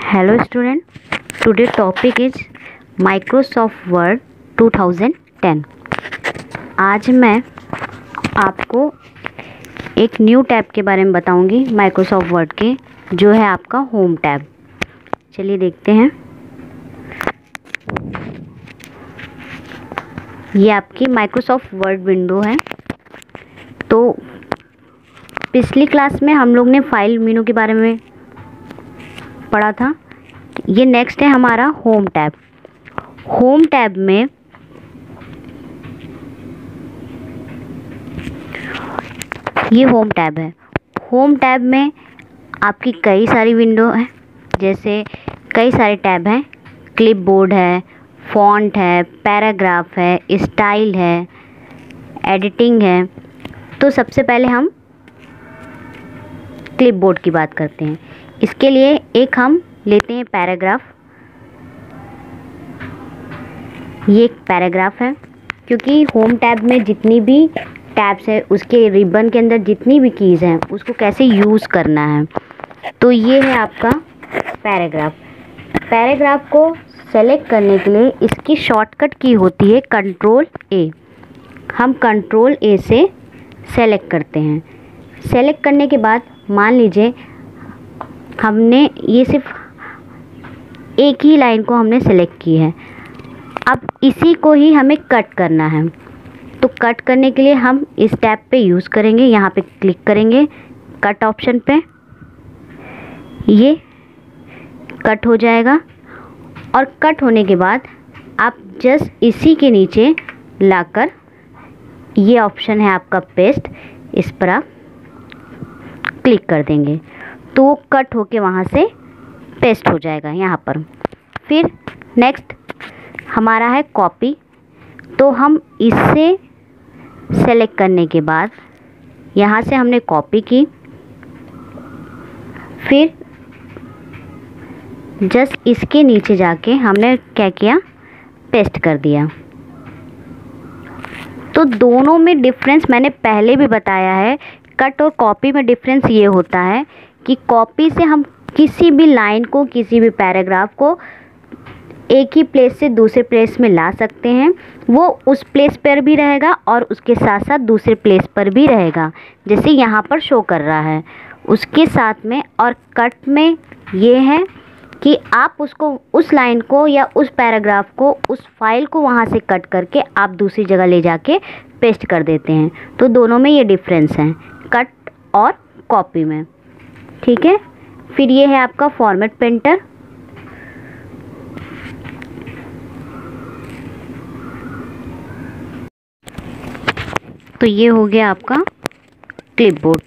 Hello student, today topic is Microsoft Word 2010। आज मैं आपको एक न्यू टैब के बारे में बताऊंगी माइक्रोसॉफ्ट वर्ड के, जो है आपका होम टैब। चलिए देखते हैं। ये आपकी माइक्रोसॉफ्ट वर्ड विंडो है। तो पिछली क्लास में हम लोग ने फाइल मेनू के बारे में पढ़ा था। ये नेक्स्ट है हमारा होम टैब। होम टैब में ये होम टैब है। होम टैब में आपकी कई सारी विंडो है, जैसे कई सारे टैब हैं। क्लिपबोर्ड है, फॉन्ट है, पैराग्राफ है, स्टाइल है, एडिटिंग है। तो सबसे पहले हम क्लिपबोर्ड की बात करते हैं। इसके लिए एक हम लेते हैं पैराग्राफ। ये एक पैराग्राफ है, क्योंकि होम टैब में जितनी भी टैब्स है उसके रिबन के अंदर जितनी भी कीज़ हैं उसको कैसे यूज़ करना है। तो ये है आपका पैराग्राफ। पैराग्राफ को सेलेक्ट करने के लिए इसकी शॉर्टकट की होती है कंट्रोल ए। हम कंट्रोल ए से सेलेक्ट करते हैं। सेलेक्ट करने के बाद मान लीजिए हमने ये सिर्फ एक ही लाइन को हमने सेलेक्ट की है। अब इसी को ही हमें कट करना है। तो कट करने के लिए हम इस टैब पे यूज़ करेंगे। यहाँ पे क्लिक करेंगे कट ऑप्शन पे, ये कट हो जाएगा। और कट होने के बाद आप जस्ट इसी के नीचे लाकर, ये ऑप्शन है आपका पेस्ट, इस पर आप क्लिक कर देंगे तो वो कट होके वहाँ से पेस्ट हो जाएगा यहाँ पर। फिर नेक्स्ट हमारा है कॉपी। तो हम इससे सेलेक्ट करने के बाद यहाँ से हमने कॉपी की, फिर जस्ट इसके नीचे जाके हमने क्या किया, पेस्ट कर दिया। तो दोनों में डिफरेंस मैंने पहले भी बताया है। कट और कॉपी में डिफरेंस ये होता है कि कॉपी से हम किसी भी लाइन को, किसी भी पैराग्राफ को एक ही प्लेस से दूसरे प्लेस में ला सकते हैं। वो उस प्लेस पर भी रहेगा और उसके साथ साथ दूसरे प्लेस पर भी रहेगा, जैसे यहाँ पर शो कर रहा है उसके साथ में। और कट में ये है कि आप उसको, उस लाइन को या उस पैराग्राफ को, उस फाइल को वहाँ से कट करके आप दूसरी जगह ले जाके पेस्ट कर देते हैं। तो दोनों में ये डिफरेंस है, कट और कॉपी में। ठीक है। फिर ये है आपका फॉर्मेट पेंटर। तो ये हो गया आपका क्लिपबोर्ड।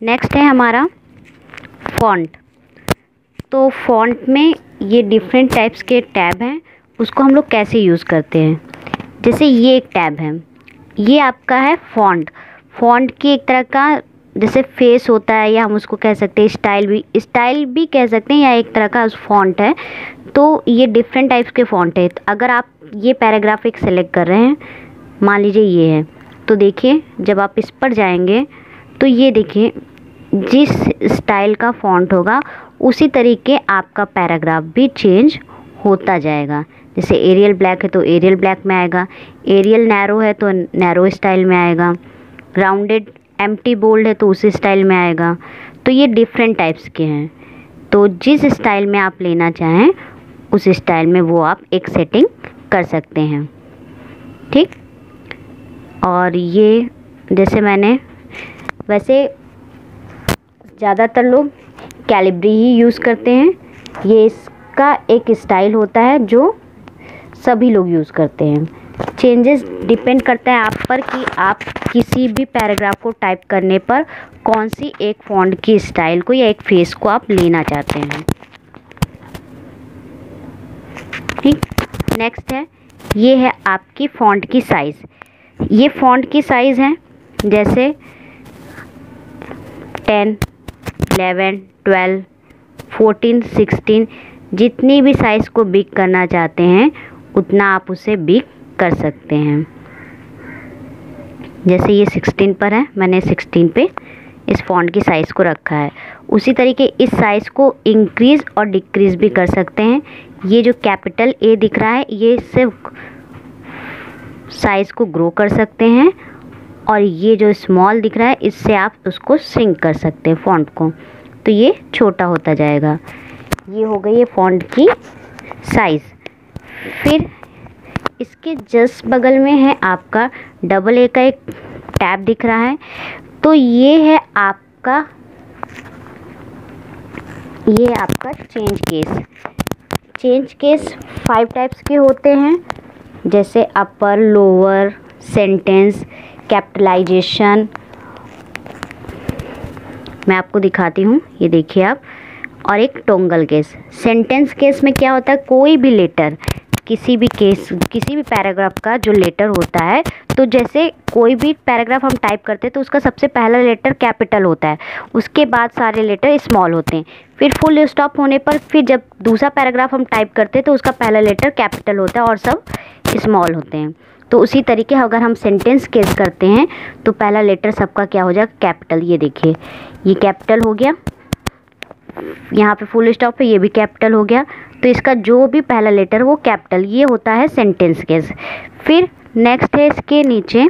नेक्स्ट है हमारा फॉन्ट। तो फॉन्ट में ये डिफरेंट टाइप्स के टैब हैं, उसको हम लोग कैसे यूज़ करते हैं। जैसे ये एक टैब है, ये आपका है फॉन्ट। फॉन्ट की एक तरह का जैसे फेस होता है, या हम उसको कह सकते हैं स्टाइल भी कह सकते हैं, या एक तरह का फॉन्ट है। तो ये डिफरेंट टाइप्स के फॉन्ट है। तो अगर आप ये पैराग्राफ एक सेलेक्ट कर रहे हैं, मान लीजिए ये है, तो देखिए जब आप इस पर जाएंगे तो ये देखिए जिस स्टाइल का फॉन्ट होगा उसी तरीके आपका पैराग्राफ भी चेंज होता जाएगा। जैसे एरियल ब्लैक है तो एरियल ब्लैक में आएगा, एरियल नैरो है तो नैरो स्टाइल में आएगा, राउंडेड एम्प्टी बोल्ड है तो उसी स्टाइल में आएगा। तो ये डिफरेंट टाइप्स के हैं। तो जिस स्टाइल में आप लेना चाहें उस स्टाइल में वो आप एक सेटिंग कर सकते हैं। ठीक। और ये जैसे मैंने, वैसे ज़्यादातर लोग कैलिब्री ही यूज़ करते हैं। ये इसका एक स्टाइल होता है जो सभी लोग यूज़ करते हैं। चेंजेस डिपेंड करता है आप पर कि आप किसी भी पैराग्राफ को टाइप करने पर कौन सी एक फॉन्ट की स्टाइल को या एक फेस को आप लेना चाहते हैं। ठीक। नेक्स्ट है, ये है आपकी फॉन्ट की साइज़। ये फॉन्ट की साइज़ है जैसे 10, 11, 12, 14, 16, जितनी भी साइज़ को बिग करना चाहते हैं उतना आप उसे बिग कर सकते हैं। जैसे ये 16 पर है, मैंने 16 पे इस फ़ॉन्ट की साइज़ को रखा है, उसी तरीके इस साइज़ को इंक्रीज़ और डिक्रीज़ भी कर सकते हैं। ये जो कैपिटल ए दिख रहा है ये सिर्फ साइज़ को ग्रो कर सकते हैं, और ये जो स्मॉल दिख रहा है इससे आप उसको श्रिंक कर सकते हैं फ़ॉन्ट को, तो ये छोटा होता जाएगा। ये हो गई है फ़ॉन्ट की साइज़। फिर इसके जस्ट बगल में है आपका डबल ए का एक टैब दिख रहा है, तो ये है आपका change case. Change case 5 types के होते हैं, जैसे अपर, लोअर, सेंटेंस, कैपिटलाइजेशन। मैं आपको दिखाती हूँ, ये देखिए आप। और एक टोंगल केस। सेंटेंस केस में क्या होता है, कोई भी लेटर किसी भी पैराग्राफ का जो लेटर होता है, तो जैसे कोई भी पैराग्राफ हम टाइप करते हैं तो उसका सबसे पहला लेटर कैपिटल होता है, उसके बाद सारे लेटर स्मॉल होते हैं, फिर फुल स्टॉप होने पर फिर जब दूसरा पैराग्राफ हम टाइप करते हैं तो उसका पहला लेटर कैपिटल होता है और सब स्मॉल होते हैं। तो उसी तरीके अगर हम सेंटेंस केस करते हैं तो पहला लेटर सबका क्या हो जाएगा, कैपिटल। ये देखिए ये कैपिटल हो गया, यहाँ पे फुल स्टॉप है, ये भी कैपिटल हो गया, तो इसका जो भी पहला लेटर वो कैपिटल, ये होता है सेंटेंस केस। फिर नेक्स्ट है इसके नीचे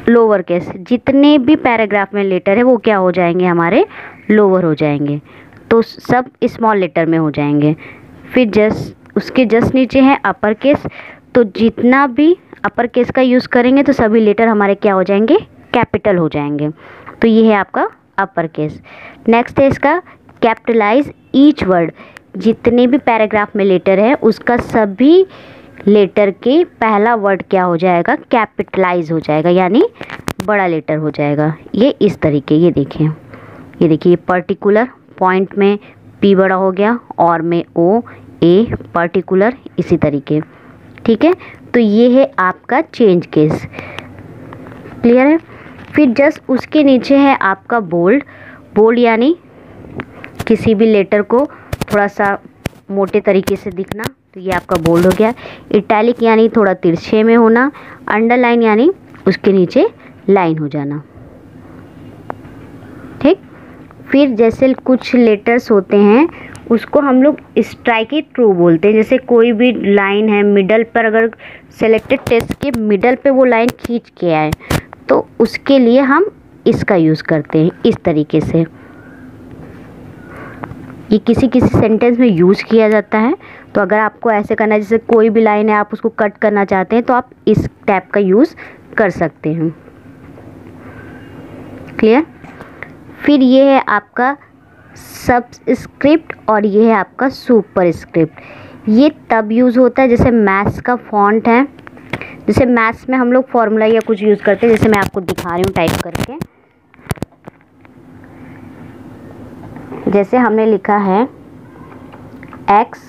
लोअर केस। जितने भी पैराग्राफ में लेटर है वो क्या हो जाएंगे, हमारे लोअर हो जाएंगे, तो सब स्मॉल लेटर में हो जाएंगे। फिर उसके जस्ट नीचे है अपर केस, तो जितना भी अपर केस का यूज़ करेंगे तो सभी लेटर हमारे क्या हो जाएंगे, कैपिटल हो जाएंगे, तो ये है आपका अपर केस। नेक्स्ट है इसका कैपिटलाइज ईच वर्ड। जितने भी पैराग्राफ में लेटर है उसका सभी लेटर के पहला वर्ड क्या हो जाएगा, कैपिटलाइज हो जाएगा, यानी बड़ा लेटर हो जाएगा। ये इस तरीके, ये देखिए पर्टिकुलर, पॉइंट में पी बड़ा हो गया, और में ओ, ए, पर्टिकुलर, इसी तरीके। ठीक है, तो ये है आपका चेंज केस। क्लियर है। फिर जस्ट उसके नीचे है आपका बोल्ड। बोल्ड यानी किसी भी लेटर को थोड़ा सा मोटे तरीके से दिखना, तो ये आपका बोल्ड हो गया। इटैलिक यानी थोड़ा तिरछे में होना। अंडरलाइन यानी उसके नीचे लाइन हो जाना। ठीक। फिर जैसे कुछ लेटर्स होते हैं उसको हम लोग स्ट्राइक इट ट्रू बोलते हैं। जैसे कोई भी लाइन है मिडल पर, अगर सेलेक्टेड टेक्स्ट के मिडल पे वो लाइन खींच के आए तो उसके लिए हम इसका यूज़ करते हैं इस तरीके से। ये किसी सेंटेंस में यूज़ किया जाता है, तो अगर आपको ऐसे करना है, जैसे कोई भी लाइन है आप उसको कट करना चाहते हैं तो आप इस टैब का यूज़ कर सकते हैं। क्लियर। फिर ये है आपका सबस्क्रिप्ट और ये है आपका सुपरस्क्रिप्ट। ये तब यूज़ होता है जैसे मैथ्स का फॉन्ट है, जैसे मैथ्स में हम लोग फॉर्मूला या कुछ यूज़ करते हैं, जैसे मैं आपको दिखा रही हूँ टाइप करके। जैसे हमने लिखा है x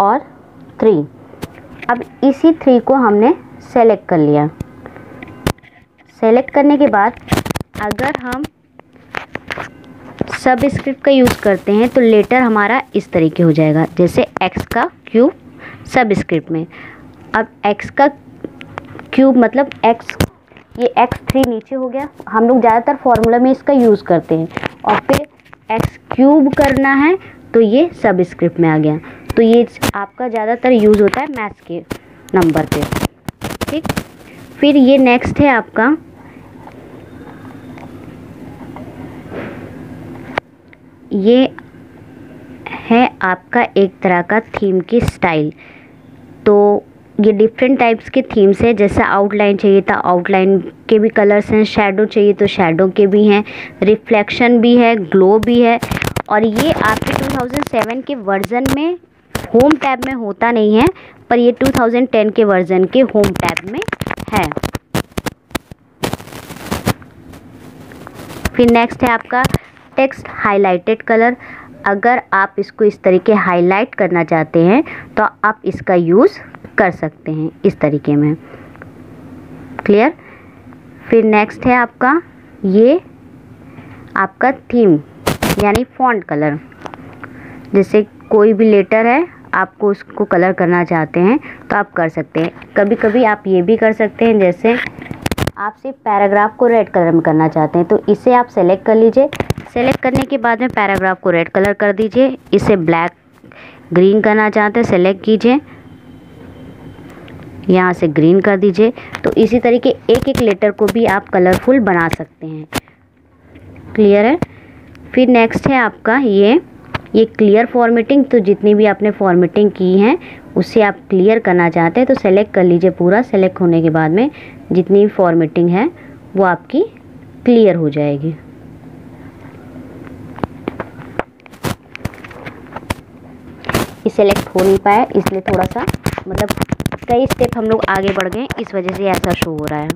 और 3, अब इसी 3 को हमने सेलेक्ट कर लिया। सेलेक्ट करने के बाद अगर हम सबस्क्रिप्ट का यूज़ करते हैं तो लेटर हमारा इस तरीके हो जाएगा, जैसे x का क्यूब सबस्क्रिप्ट में। अब x का क्यूब मतलब x, ये x3 नीचे हो गया। हम लोग ज़्यादातर फॉर्मूला में इसका यूज़ करते हैं, और फिर x क्यूब करना है तो ये सबस्क्रिप्ट में आ गया। तो ये आपका ज़्यादातर यूज़ होता है मैथ्स के नंबर पे। ठीक। फिर ये नेक्स्ट है आपका ये है आपका एक तरह का थीम की स्टाइल। तो ये डिफरेंट टाइप्स के थीम्स है, जैसे आउटलाइन चाहिए था आउटलाइन के भी कलर्स हैं, शैडो चाहिए तो शैडो के भी हैं, रिफ्लेक्शन भी है, ग्लो भी है। और ये आपके 2007 के वर्ज़न में होम टैब में होता नहीं है, पर ये 2010 के वर्ज़न के होम टैब में है। फिर नेक्स्ट है आपका टेक्स्ट हाइलाइटेड कलर। अगर आप इसको इस तरीके हाईलाइट करना चाहते हैं तो आप इसका यूज़ कर सकते हैं इस तरीके में। क्लियर। फिर नेक्स्ट है आपका ये आपका थीम यानी फॉन्ट कलर। जैसे कोई भी लेटर है आपको उसको कलर करना चाहते हैं तो आप कर सकते हैं। कभी कभी आप ये भी कर सकते हैं, जैसे आप सिर्फ पैराग्राफ को रेड कलर में करना चाहते हैं तो इसे आप सेलेक्ट कर लीजिए। सेलेक्ट करने के बाद में पैराग्राफ को रेड कलर कर दीजिए। इसे ब्लैक ग्रीन करना चाहते हैं, सेलेक्ट कीजिए, यहाँ से ग्रीन कर दीजिए। तो इसी तरीके एक एक लेटर को भी आप कलरफुल बना सकते हैं। क्लियर है। फिर नेक्स्ट है आपका ये क्लियर फॉर्मेटिंग। तो जितनी भी आपने फॉर्मेटिंग की है उसे आप क्लियर करना चाहते हैं तो सेलेक्ट कर लीजिए पूरा। सेलेक्ट होने के बाद में जितनी भी फॉर्मेटिंग है वो आपकी क्लियर हो जाएगी। ये सेलेक्ट हो नहीं पाया इसलिए थोड़ा सा मतलब कई स्टेप हम लोग आगे बढ़ गए, इस वजह से ऐसा शो हो रहा है।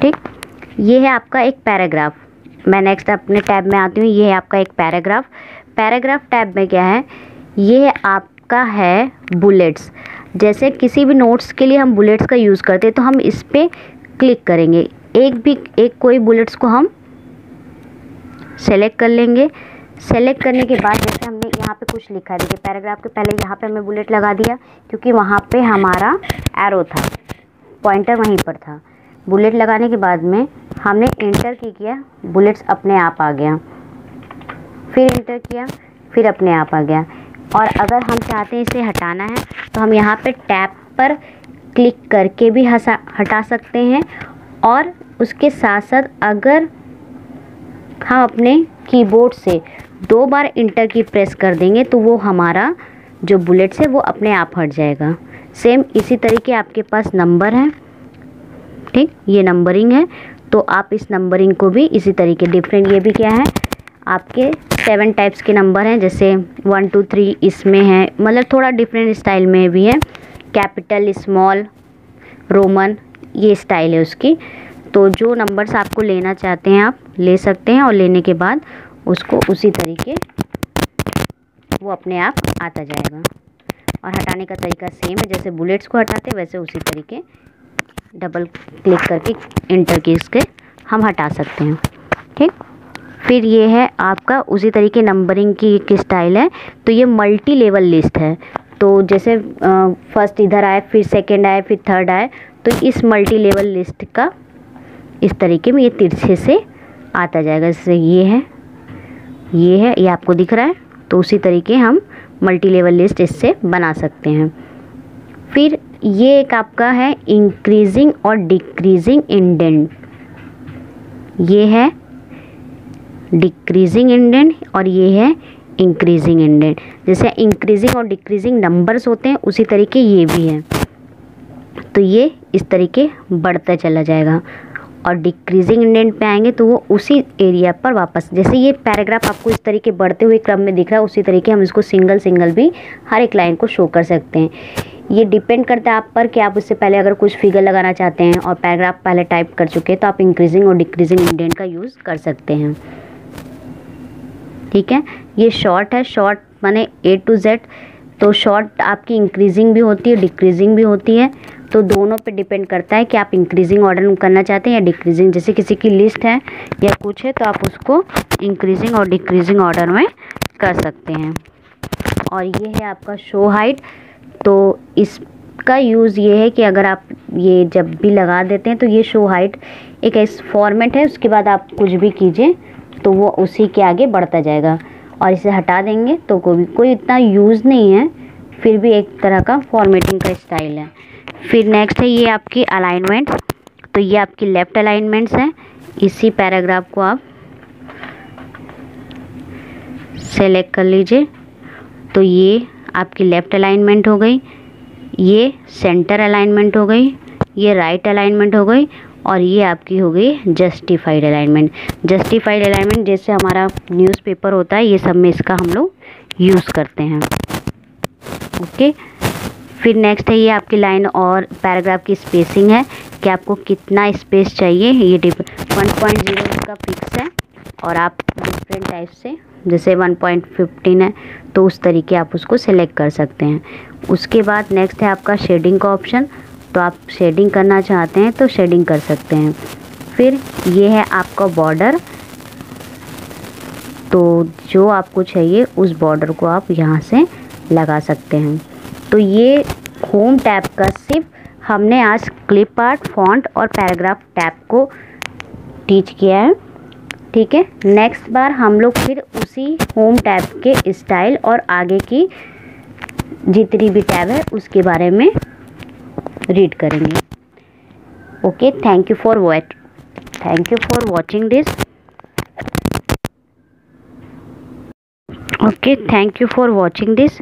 ठीक, ये है आपका एक पैराग्राफ। मैं नेक्स्ट अपने टैब में आती हूँ। ये है आपका एक पैराग्राफ। पैराग्राफ टैब में क्या है, ये आपका है बुलेट्स। जैसे किसी भी नोट्स के लिए हम बुलेट्स का यूज़ करते हैं तो हम इस पर क्लिक करेंगे। एक कोई बुलेट्स को हम सेलेक्ट कर लेंगे। सेलेक्ट करने के बाद जैसे हमने यहाँ पे कुछ लिखा है, देखिए पैराग्राफ के पहले यहाँ पे हमने बुलेट लगा दिया क्योंकि वहाँ पे हमारा एरो था, पॉइंटर वहीं पर था। बुलेट लगाने के बाद में हमने इंटर की किया, बुलेट्स अपने आप आ गया। फिर इंटर किया, फिर अपने आप आ गया। और अगर हम चाहते हैं इसे हटाना है तो हम यहाँ पे टैब पर क्लिक करके भी हटा सकते हैं। और उसके साथ साथ अगर हम अपने कीबोर्ड से 2 बार इंटर की प्रेस कर देंगे तो वो हमारा जो बुलेट्स है वो अपने आप हट जाएगा। सेम इसी तरीके आपके पास नंबर है, ठीक, ये नंबरिंग है तो आप इस नंबरिंग को भी इसी तरीके डिफरेंट, ये भी क्या है आपके 7 टाइप्स के नंबर हैं, जैसे 1 2 3 इसमें है, मतलब थोड़ा डिफरेंट स्टाइल में भी है। कैपिटल, स्मॉल, रोमन, ये स्टाइल है उसकी। तो जो नंबर्स आपको लेना चाहते हैं आप ले सकते हैं और लेने के बाद उसको उसी तरीके वो अपने आप आता जाएगा। और हटाने का तरीका सेम है, जैसे बुलेट्स को हटाते हैं वैसे उसी तरीके डबल क्लिक करके इंटर कीज़ के हम हटा सकते हैं। ठीक, फिर ये है आपका उसी तरीके नंबरिंग की एक स्टाइल है। तो ये मल्टी लेवल लिस्ट है। तो जैसे फर्स्ट इधर आए, फिर सेकंड आए, फिर थर्ड आए, तो इस मल्टी लेवल लिस्ट का इस तरीके में ये तिरछे से आता जाएगा। जैसे ये है, ये आपको दिख रहा है। तो उसी तरीके हम मल्टी लेवल लिस्ट इससे बना सकते हैं। फिर ये एक आपका है इंक्रीजिंग और डिक्रीजिंग इंडेंट। ये है डिक्रीजिंग इंडेंट और ये है इंक्रीजिंग इंडेंट। जैसे इंक्रीजिंग और डिक्रीजिंग नंबर्स होते हैं उसी तरीके ये भी है। तो ये इस तरीके बढ़ता चला जाएगा। और डिक्रीजिंग इंडेंट पे आएंगे तो वो उसी एरिया पर वापस, जैसे ये पैराग्राफ आपको इस तरीके बढ़ते हुए क्रम में दिख रहा है उसी तरीके हम इसको सिंगल सिंगल भी हर एक लाइन को शो कर सकते हैं। ये डिपेंड करता है आप पर कि आप उससे पहले अगर कुछ फिगर लगाना चाहते हैं और पैराग्राफ पहले टाइप कर चुके हैं तो आप इंक्रीजिंग और डिक्रीजिंग इंडेंट का यूज़ कर सकते हैं। ठीक है, ये शॉर्ट है, शॉर्ट माने A to Z। तो शॉर्ट आपकी इंक्रीजिंग भी होती है, डिक्रीजिंग भी होती है। तो दोनों पे डिपेंड करता है कि आप इंक्रीजिंग ऑर्डर में करना चाहते हैं या डिक्रीजिंग। जैसे किसी की लिस्ट है या कुछ है तो आप उसको इंक्रीजिंग और डिक्रीजिंग ऑर्डर में कर सकते हैं। और ये है आपका शो हाइट। तो इसका यूज़ ये है कि अगर आप ये जब भी लगा देते हैं तो ये शो हाइट एक ऐसा फॉर्मेट है, उसके बाद आप कुछ भी कीजिए तो वो उसी के आगे बढ़ता जाएगा। और इसे हटा देंगे तो कोई इतना यूज़ नहीं है, फिर भी एक तरह का फॉर्मेटिंग का स्टाइल है। फिर नेक्स्ट है ये आपकी अलाइनमेंट। तो ये आपकी लेफ़्ट अलाइनमेंट्स हैं। इसी पैराग्राफ को आप सेलेक्ट कर लीजिए। तो ये आपकी लेफ़्ट अलाइनमेंट हो गई, ये सेंटर अलाइनमेंट हो गई, ये राइट अलाइनमेंट हो गई और ये आपकी हो गई जस्टिफाइड अलाइनमेंट। जस्टिफाइड अलाइनमेंट जैसे हमारा न्यूज़पेपर होता है, ये सब में इसका हम लोग यूज़ करते हैं। ओके, फिर नेक्स्ट है ये आपकी लाइन और पैराग्राफ की स्पेसिंग है कि आपको कितना स्पेस चाहिए। ये 1.0 इसका फिक्स है और आप डिफरेंट टाइप से, जैसे 1.15 है तो उस तरीके आप उसको सेलेक्ट कर सकते हैं। उसके बाद नेक्स्ट है आपका शेडिंग का ऑप्शन। तो आप शेडिंग करना चाहते हैं तो शेडिंग कर सकते हैं। फिर ये है आपका बॉर्डर। तो जो आपको चाहिए उस बॉर्डर को आप यहाँ से लगा सकते हैं। तो ये होम टैब का सिर्फ हमने आज क्लिप आर्ट, फॉन्ट और पैराग्राफ टैब को टीच किया है। ठीक है, नेक्स्ट बार हम लोग फिर उसी होम टैब के स्टाइल और आगे की जितनी भी टैब है उसके बारे में रीड करेंगे। Okay, thank you for watching this. Okay, thank you for watching this.